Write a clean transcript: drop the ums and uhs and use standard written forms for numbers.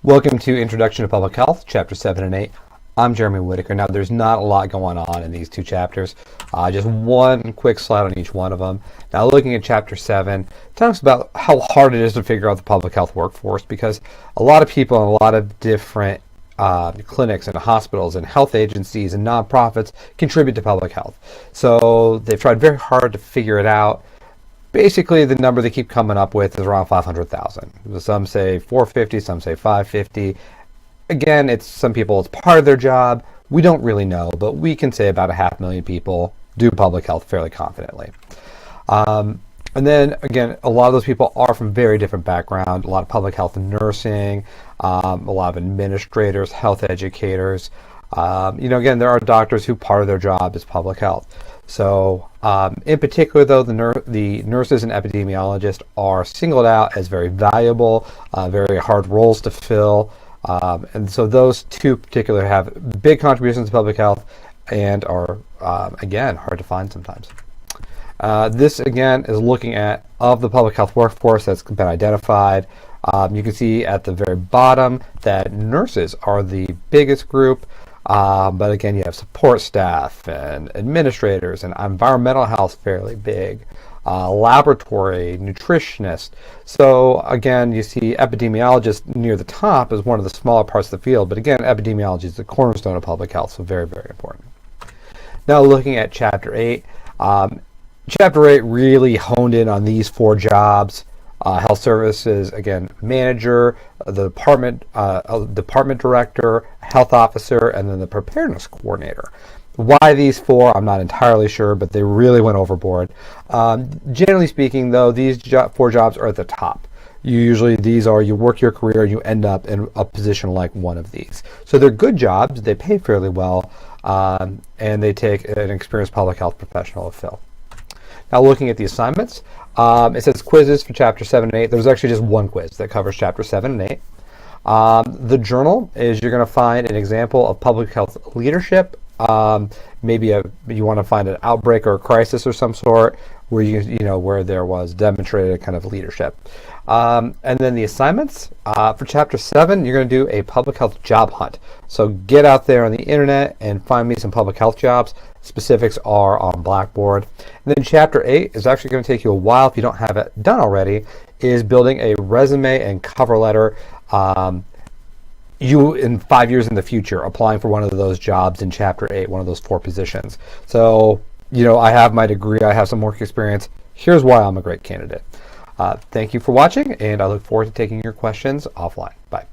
Welcome to Introduction to Public Health, Chapter 7 and 8. I'm Jeremy Whitaker. Now, there's not a lot going on in these two chapters. Just one quick slide on each one of them. Now, looking at Chapter 7, it talks about how hard it is to figure out the public health workforce because a lot of people in a lot of different clinics and hospitals and health agencies and nonprofits contribute to public health. So they've tried very hard to figure it out. Basically, the number they keep coming up with is around 500,000. Some say 450, some say 550. Again, some people, it's part of their job. We don't really know, but we can say about 500,000 people do public health fairly confidently. And then, again, a lot of those people are from very different backgrounds. A lot of public health and nursing, a lot of administrators, health educators. Again, there are doctors who part of their job is public health. So, in particular, though, the nurses and epidemiologists are singled out as very valuable, very hard roles to fill. And so those two particular have big contributions to public health and are, again, hard to find sometimes. This, again, is looking at of the public health workforce that's been identified. You can see at the very bottom that nurses are the biggest group. But again, you have support staff and administrators and environmental health fairly big, laboratory, nutritionists. So again, you see epidemiologists near the top as one of the smaller parts of the field. But again, epidemiology is the cornerstone of public health, so very, very important. Now looking at Chapter 8. Chapter 8 really honed in on these four jobs. Health services, again, manager, the department director, health officer, and then the preparedness coordinator. Why these four, I'm not entirely sure, but they really went overboard. Generally speaking, though, these four jobs are at the top. You work your career, you end up in a position like one of these. So they're good jobs, they pay fairly well, and they take an experienced public health professional to fill. Now looking at the assignments, it says quizzes for Chapter 7 and 8. There's actually just one quiz that covers Chapter 7 and 8. The journal is you're going to find an example of public health leadership. Maybe you want to find an outbreak or a crisis or some sort where where there was demonstrated kind of leadership. And then the assignments for Chapter 7, you're going to do a public health job hunt. So get out there on the internet and find me some public health jobs. Specifics are on Blackboard. And then Chapter 8 is actually going to take you a while if you don't have it done already, is building a resume and cover letter. You in 5 years in the future applying for one of those jobs in Chapter 8, one of those four positions. So, I have my degree, I have some work experience. Here's why I'm a great candidate. Thank you for watching, and I look forward to taking your questions offline. Bye.